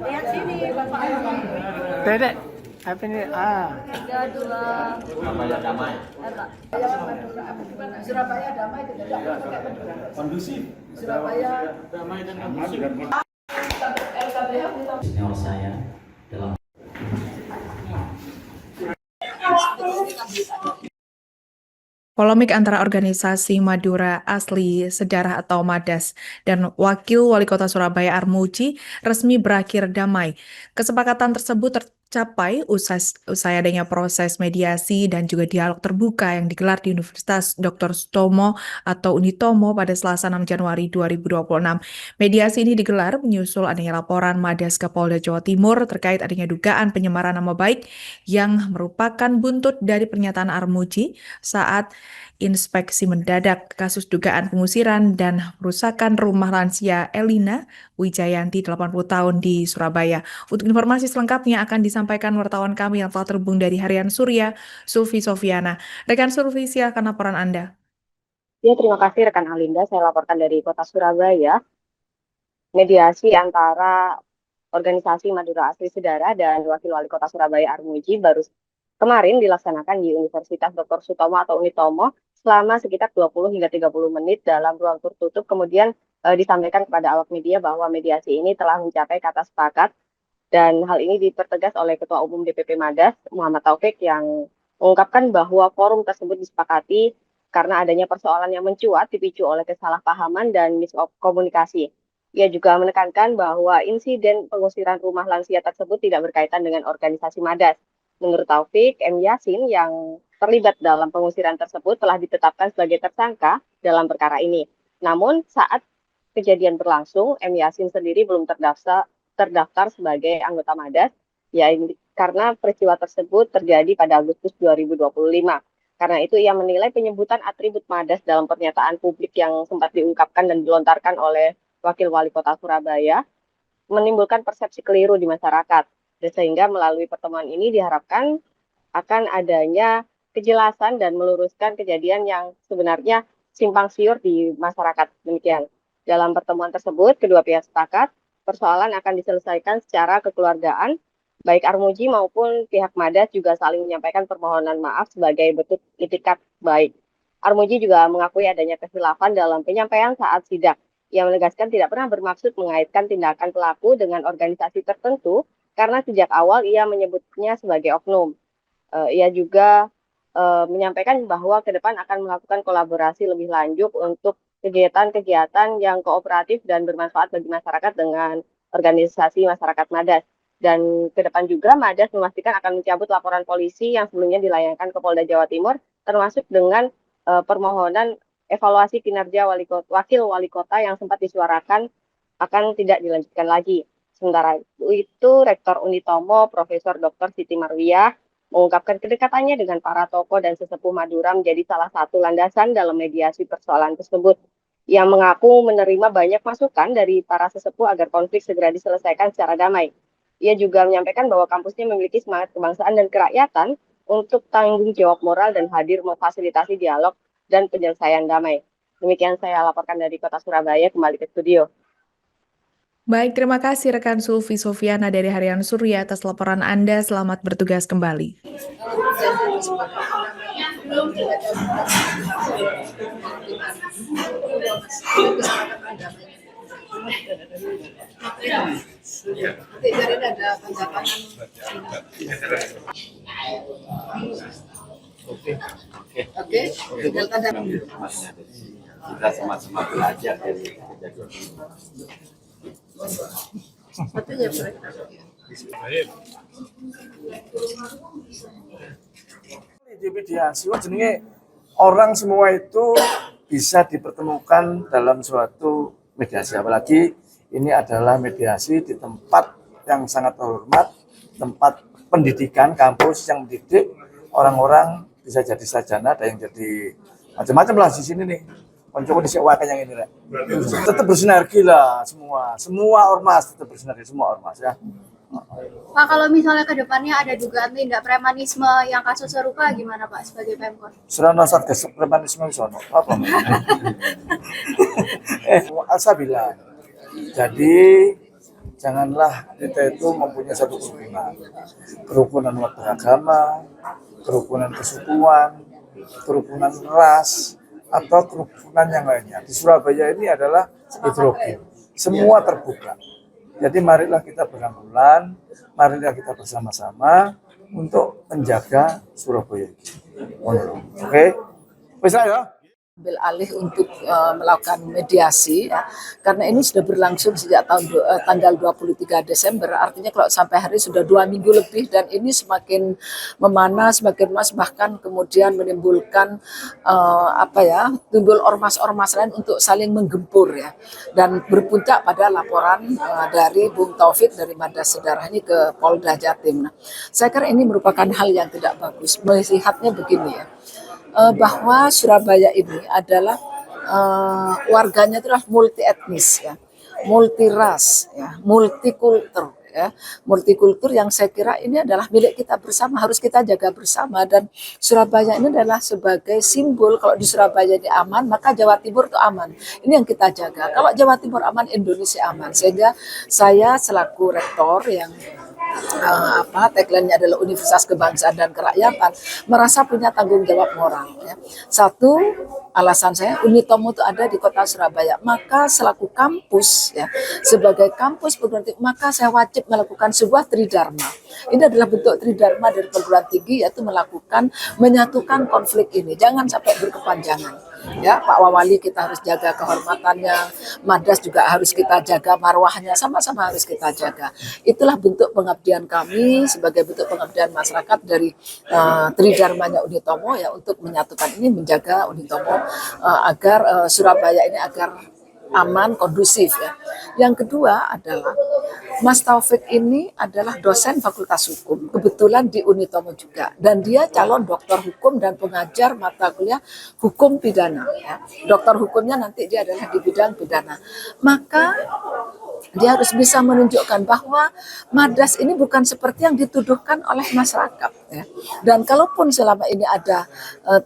Lihat sini, Bapak. Dedek, apa ini? Ah. 3, 2. Surabaya damai. Surabaya damai tidak pakai Madura. Kondusif. Surabaya Damai dan kondusif. LKBH Senior saya dalam Polemik antara organisasi Madura Asli Sejarah atau MADAS dan Wakil Wali Kota Surabaya Armuji resmi berakhir damai. Kesepakatan tersebut tercapai usai adanya proses mediasi dan juga dialog terbuka yang digelar di Universitas Dr. Sutomo atau Unitomo pada Selasa 6 Januari 2026. Mediasi ini digelar menyusul adanya laporan MADAS ke Polda Jawa Timur terkait adanya dugaan penyemaran nama baik yang merupakan buntut dari pernyataan Armuji saat inspeksi mendadak kasus dugaan pengusiran dan perusakan rumah lansia Elina Wijayanti 80 tahun di Surabaya. Untuk informasi selengkapnya akan disampaikan wartawan kami yang telah terhubung dari Harian Surya, Sulfi Sofiana. Rekan Sulfi, silakan laporan Anda. Ya, terima kasih rekan Alinda. Saya laporkan dari Kota Surabaya. Mediasi antara organisasi Madura Asli Sejarah dan Wakil Wali Kota Surabaya Armuji baru kemarin dilaksanakan di Universitas Dr. Sutomo atau Unitomo selama sekitar 20 hingga 30 menit dalam ruang tertutup. Kemudian disampaikan kepada awak media bahwa mediasi ini telah mencapai kata sepakat, dan hal ini dipertegas oleh Ketua Umum DPP MADAS, Muhammad Taufik, yang mengungkapkan bahwa forum tersebut disepakati karena adanya persoalan yang mencuat dipicu oleh kesalahpahaman dan miskomunikasi. Ia juga menekankan bahwa insiden pengusiran rumah lansia tersebut tidak berkaitan dengan organisasi MADAS. Menurut Taufik, M. Yasin yang terlibat dalam pengusiran tersebut telah ditetapkan sebagai tersangka dalam perkara ini. Namun saat kejadian berlangsung, M. Yasin sendiri belum terdaftar sebagai anggota MADAS, ya karena peristiwa tersebut terjadi pada Agustus 2025. Karena itu ia menilai penyebutan atribut MADAS dalam pernyataan publik yang sempat diungkapkan dan dilontarkan oleh Wakil Wali Kota Surabaya menimbulkan persepsi keliru di masyarakat. Dan sehingga melalui pertemuan ini diharapkan akan adanya kejelasan dan meluruskan kejadian yang sebenarnya simpang siur di masyarakat. Demikian. Dalam pertemuan tersebut, kedua pihak sepakat persoalan akan diselesaikan secara kekeluargaan. Baik Armuji maupun pihak MADAS juga saling menyampaikan permohonan maaf sebagai bentuk itikat baik. Armuji juga mengakui adanya kekhilafan dalam penyampaian saat sidang. Ia menegaskan tidak pernah bermaksud mengaitkan tindakan pelaku dengan organisasi tertentu karena sejak awal ia menyebutnya sebagai oknum. Ia juga menyampaikan bahwa ke depan akan melakukan kolaborasi lebih lanjut untuk kegiatan-kegiatan yang kooperatif dan bermanfaat bagi masyarakat dengan organisasi masyarakat MADAS. Dan ke depan juga MADAS memastikan akan mencabut laporan polisi yang sebelumnya dilayangkan ke Polda Jawa Timur, termasuk dengan permohonan evaluasi kinerja wakil wali kota yang sempat disuarakan akan tidak dilanjutkan lagi. Sementara itu, Rektor Unitomo, Profesor Dr. Siti Marwiyah, mengungkapkan kedekatannya dengan para tokoh dan sesepuh Madura menjadi salah satu landasan dalam mediasi persoalan tersebut. Ia mengaku menerima banyak masukan dari para sesepuh agar konflik segera diselesaikan secara damai. Ia juga menyampaikan bahwa kampusnya memiliki semangat kebangsaan dan kerakyatan untuk tanggung jawab moral dan hadir memfasilitasi dialog dan penyelesaian damai. Demikian saya laporkan dari Kota Surabaya, kembali ke studio. Baik, terima kasih rekan Sulfi Sofiana dari Harian Surya atas laporan Anda. Selamat bertugas kembali. Oke. Kita sama-sama belajar dari kejadian ini. Di mediasi, jenenge orang semua itu bisa dipertemukan dalam suatu mediasi. Apalagi ini adalah mediasi di tempat yang sangat terhormat, tempat pendidikan, kampus yang mendidik orang-orang, bisa jadi sarjana, ada yang jadi macam-macam lah di sini nih. Konco disewakan yang ini lah. Tetap bersinergi lah semua ormas tetap bersinergi, semua ormas ya. Pak, kalau misalnya ke depannya ada dugaan tindak premanisme yang kasus serupa, gimana Pak sebagai Pemkot? Serana Satgas Premanisme sono apa? Saya bilang, jadi janganlah kita itu mempunyai satu kerukunan umat beragama, kerukunan kesukuan, kerukunan ras, atau kerukunan yang lainnya. Di Surabaya ini adalah heterogen, semua terbuka. Jadi marilah kita berangkulan, marilah kita bersama-sama untuk menjaga Surabaya. Oke, bisa ya? Ambil alih untuk melakukan mediasi ya, karena ini sudah berlangsung sejak tanggal 23 Desember, artinya kalau sampai hari sudah 2 minggu lebih, dan ini semakin memanas, semakin mas, bahkan kemudian menimbulkan timbul ormas-ormas lain untuk saling menggempur ya, dan berpuncak pada laporan dari Bung Taufik dari Madas Sedarah ini ke Polda Jatim. Nah, saya kira ini merupakan hal yang tidak bagus. Melihatnya begini ya, bahwa Surabaya ini adalah warganya itu adalah multi etnis ya, multi ras ya, multikultur ya, multikultur yang saya kira ini adalah milik kita bersama, harus kita jaga bersama. Dan Surabaya ini adalah sebagai simbol, kalau di Surabaya ini aman, maka Jawa Timur itu aman. Ini yang kita jaga. Kalau Jawa Timur aman, Indonesia aman. Sehingga saya selaku rektor yang tagline-nya adalah Universitas Kebangsaan dan Kerakyatan, merasa punya tanggung jawab moral ya. Satu, alasan saya Unitomo itu ada di kota Surabaya, maka selaku kampus ya, sebagai kampus perguruan tinggi, maka saya wajib melakukan sebuah tridharma. Ini adalah bentuk tridharma dari perguruan tinggi, yaitu menyatukan konflik ini, jangan sampai berkepanjangan. Ya, Pak Wawali kita harus jaga kehormatannya, Madas juga harus kita jaga marwahnya, sama-sama harus kita jaga. Itulah bentuk pengabdian kami sebagai bentuk pengabdian masyarakat dari tridharmanya Unitomo ya, untuk menyatukan ini, menjaga Unitomo agar Surabaya ini agar aman, kondusif ya. Yang kedua adalah Mas Taufik ini adalah dosen Fakultas Hukum, kebetulan di Unitomo juga, dan dia calon doktor hukum dan pengajar mata kuliah hukum pidana ya. Doktor hukumnya nanti dia adalah di bidang pidana. Maka dia harus bisa menunjukkan bahwa Madas ini bukan seperti yang dituduhkan oleh masyarakat ya. Dan kalaupun selama ini ada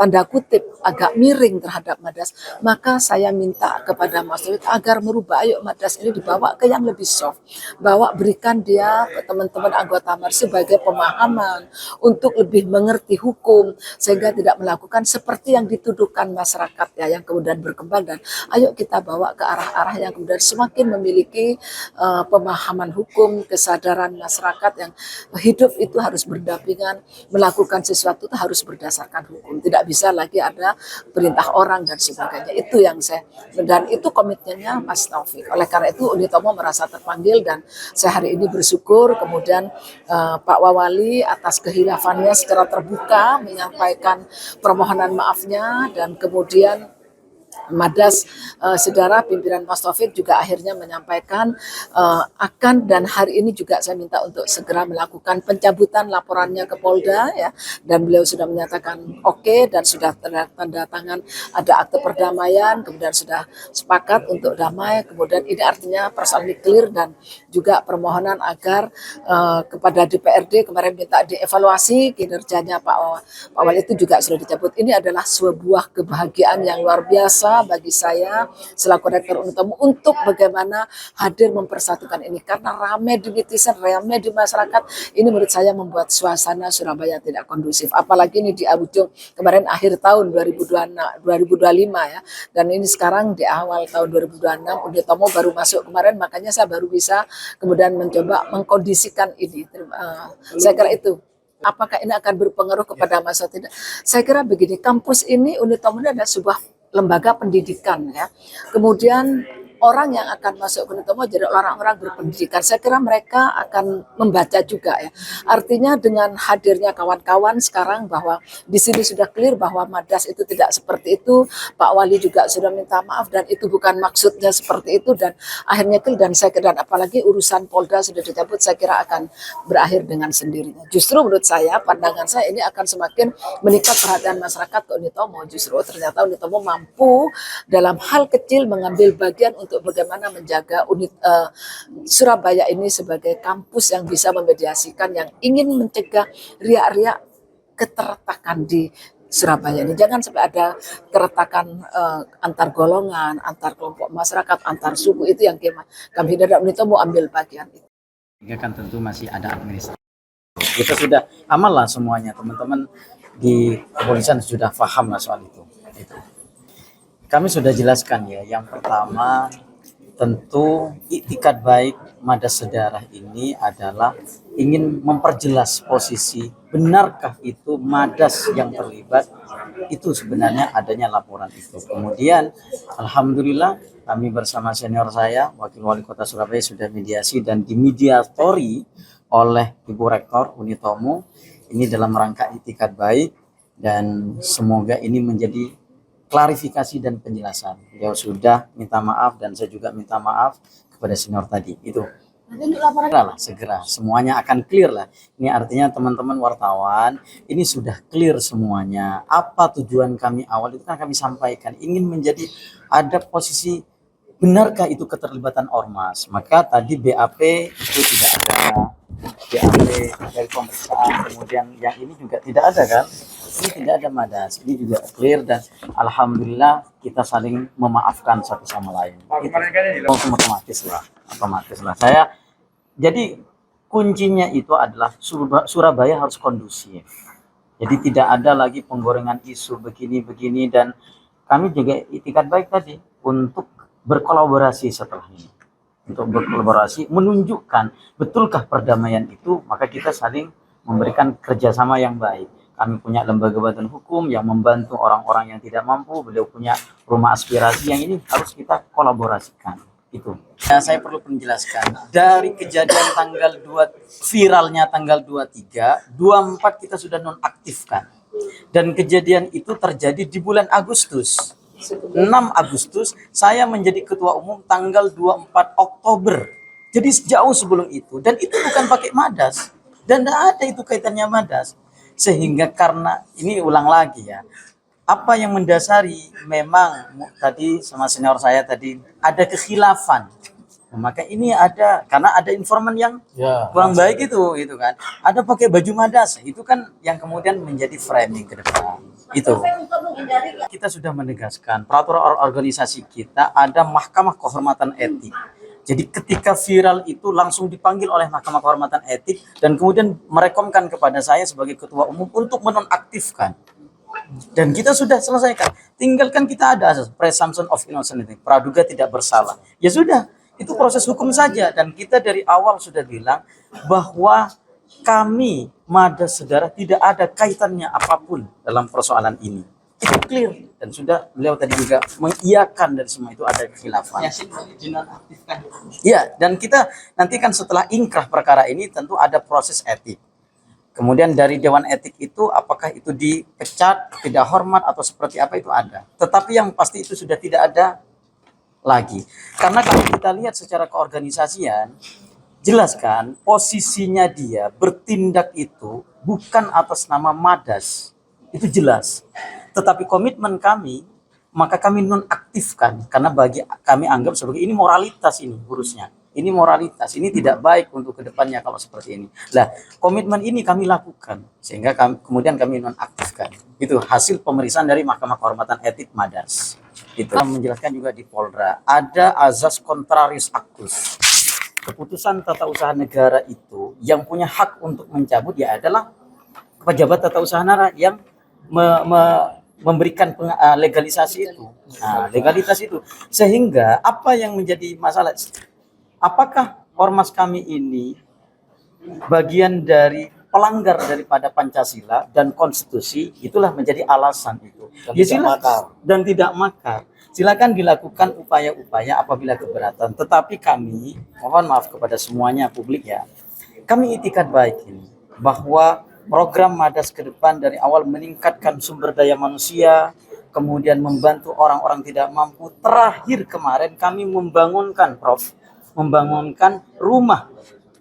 tanda kutip agak miring terhadap Madas, maka saya minta kepada Mas Taufik agar merubah, ayo Madas ini dibawa ke yang lebih soft, berikan dia ke teman-teman anggota MAR sebagai pemahaman untuk lebih mengerti hukum, sehingga tidak melakukan seperti yang dituduhkan masyarakat ya, yang kemudian berkembang. Dan ayo kita bawa ke arah-arah yang kemudian semakin memiliki pemahaman hukum, kesadaran masyarakat yang hidup itu harus berdampingan, melakukan sesuatu itu harus berdasarkan hukum, tidak bisa lagi ada perintah orang dan sebagainya. Itu yang dan itu komitmennya Mas Taufik. Oleh karena itu Unitomo merasa terpanggil, dan saya hari ini bersyukur kemudian Pak Wawali atas kehilafannya secara terbuka menyampaikan permohonan maafnya, dan kemudian Madas Sedara pimpinan Mas Taufik juga akhirnya menyampaikan akan, dan hari ini juga saya minta untuk segera melakukan pencabutan laporannya ke Polda ya, dan beliau sudah menyatakan oke, dan sudah tanda tangan ada akte perdamaian, kemudian sudah sepakat untuk damai. Kemudian ini artinya persoalan clear, dan juga permohonan agar kepada DPRD kemarin minta dievaluasi kinerjanya Pak Wali itu juga sudah dicabut. Ini adalah sebuah kebahagiaan yang luar biasa bagi saya selaku rektor Unitomo untuk bagaimana hadir mempersatukan ini, karena rame di netizen, rame di masyarakat. Ini menurut saya membuat suasana Surabaya tidak kondusif, apalagi ini di ujung kemarin akhir tahun 2025 ya, dan ini sekarang di awal tahun 2026 Unitomo baru masuk kemarin, makanya saya baru bisa kemudian mencoba mengkondisikan ini. Saya kira itu. Apakah ini akan berpengaruh kepada masa tidak? Saya kira begini, kampus ini Unitomo ini adalah sebuah lembaga pendidikan ya. Kemudian orang yang akan masuk ke Unitomo jadi orang-orang berpendidikan. Saya kira mereka akan membaca juga ya. Artinya dengan hadirnya kawan-kawan sekarang bahwa di sini sudah clear bahwa Madas itu tidak seperti itu. Pak Wali juga sudah minta maaf dan itu bukan maksudnya seperti itu, dan akhirnya clear. Dan saya kira apalagi urusan Polda sudah dicabut, saya kira akan berakhir dengan sendirinya. Justru menurut saya, pandangan saya ini akan semakin meningkat perhatian masyarakat ke Unitomo. Justru ternyata Unitomo mampu dalam hal kecil mengambil bagian untuk bagaimana menjaga Surabaya ini sebagai kampus yang bisa memediasikan, yang ingin mencegah riak-riak keteretakan di Surabaya ini. Jangan sampai ada keretakan antar golongan, antar kelompok masyarakat, antar suku. Itu yang kami dari UNITO mau ambil bagian itu. kan tentu masih ada administrasi. Kita sudah aman lah semuanya, teman-teman di kepolisian sudah paham lah soal itu. Kami sudah jelaskan ya, yang pertama tentu itikad baik Madas Sedarah ini adalah ingin memperjelas posisi, benarkah itu Madas yang terlibat, itu sebenarnya adanya laporan itu. Kemudian alhamdulillah kami bersama senior saya, Wakil Wali Kota Surabaya, sudah mediasi dan dimediatori oleh Ibu Rektor Unitomo ini dalam rangka itikad baik, dan semoga ini menjadi klarifikasi dan penjelasan. Beliau sudah minta maaf dan saya juga minta maaf kepada senior tadi. Itu segera semuanya akan clear lah. Ini artinya teman-teman wartawan, ini sudah clear semuanya. Apa tujuan kami awal itu kan kami sampaikan, ingin menjadi ada posisi, benarkah itu keterlibatan ormas. Maka tadi BAP itu tidak ada, BAP dari pemeriksaan, kemudian yang ini juga tidak ada kan. Ini tidak ada Madas, ini juga clear, dan alhamdulillah kita saling memaafkan satu sama lain. Otomatis lah. Jadi kuncinya itu adalah Surabaya harus kondusif. Jadi tidak ada lagi penggorengan isu begini-begini, dan kami juga itikad baik tadi untuk berkolaborasi setelah ini. Untuk berkolaborasi, menunjukkan betulkah perdamaian itu, maka kita saling memberikan kerjasama yang baik. Kami punya lembaga bantuan hukum yang membantu orang-orang yang tidak mampu. Beliau punya rumah aspirasi yang ini harus kita kolaborasikan. Itu. Nah, saya perlu menjelaskan. Dari kejadian viralnya tanggal 23, 24 kita sudah nonaktifkan. Dan kejadian itu terjadi di bulan Agustus. 6 Agustus, saya menjadi ketua umum tanggal 24 Oktober. Jadi jauh sebelum itu. Dan itu bukan pakai Madas. Dan tidak ada itu kaitannya Madas. Sehingga karena ini ulang lagi ya, apa yang mendasari memang tadi sama senior saya tadi ada kekhilafan. Maka ini ada karena ada informan yang kurang baik itu kan. Ada pakai baju Madas, itu kan yang kemudian menjadi framing ke depan. Itu. Kita sudah menegaskan peraturan organisasi kita ada Mahkamah Kehormatan Etik. Jadi ketika viral itu langsung dipanggil oleh Mahkamah Kehormatan Etik dan kemudian merekomkan kepada saya sebagai ketua umum untuk menonaktifkan. Dan kita sudah selesaikan. Tinggalkan kita ada asas presumption of innocence, praduga tidak bersalah. Ya sudah, itu proses hukum saja. Dan kita dari awal sudah bilang bahwa kami Madas Sedarah tidak ada kaitannya apapun dalam persoalan ini. Itu clear, dan sudah beliau tadi juga mengiyakan dari semua itu ada kekhilafan. Ya, dan kita nanti kan setelah ingkrah perkara ini tentu ada proses etik. Kemudian dari Dewan Etik itu apakah itu dipecat, tidak hormat atau seperti apa itu ada. Tetapi yang pasti itu sudah tidak ada lagi. Karena kalau kita lihat secara keorganisasian, jelas kan posisinya dia bertindak itu bukan atas nama Madas. Itu jelas. Tetapi komitmen kami, maka kami nonaktifkan karena bagi kami anggap sebagai ini moralitas, ini urusnya. Ini moralitas, ini tidak baik untuk kedepannya kalau seperti ini. Nah, komitmen ini kami lakukan sehingga kemudian kami nonaktifkan. Itu hasil pemeriksaan dari Mahkamah Kehormatan Etik Madas. Itu menjelaskan juga di Polda ada azas contrarius actus. Keputusan tata usaha negara itu yang punya hak untuk mencabut ya adalah pejabat tata usaha negara yang memberikan legalisasi itu, legalitas itu, sehingga apa yang menjadi masalah, apakah ormas kami ini bagian dari pelanggar daripada Pancasila dan konstitusi, itulah menjadi alasan itu. Dan tidak makar. Silakan dilakukan upaya-upaya apabila keberatan. Tetapi kami mohon maaf kepada semuanya publik ya, kami itikad baik ini bahwa program Madas ke depan dari awal meningkatkan sumber daya manusia, kemudian membantu orang-orang tidak mampu. Terakhir kemarin kami membangunkan rumah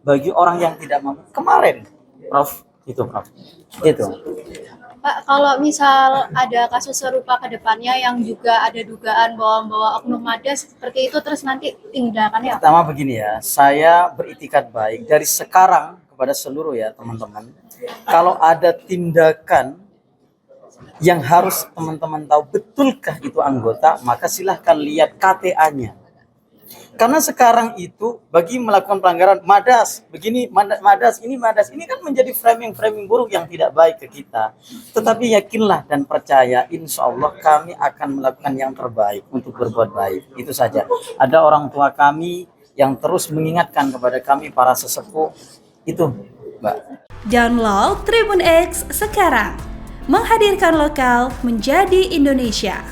bagi orang yang tidak mampu. Kemarin, Prof, Itu Prof. Itu. Pak, kalau misal ada kasus serupa ke depannya yang juga ada dugaan bahwa oknum Madas seperti itu, terus nanti tindakannya apa? Pertama begini ya, saya beritikat baik dari sekarang kepada seluruh ya teman-teman. Kalau ada tindakan yang harus teman-teman tahu betulkah itu anggota, maka silahkan lihat KTA-nya. Karena sekarang itu bagi melakukan pelanggaran Madas, begini Madas, ini kan menjadi framing buruk yang tidak baik ke kita. Tetapi yakinlah dan percaya, insya Allah kami akan melakukan yang terbaik untuk berbuat baik. Itu saja. Ada orang tua kami yang terus mengingatkan kepada kami para sesepuh itu, Mbak. Download Tribun X sekarang, menghadirkan lokal menjadi Indonesia.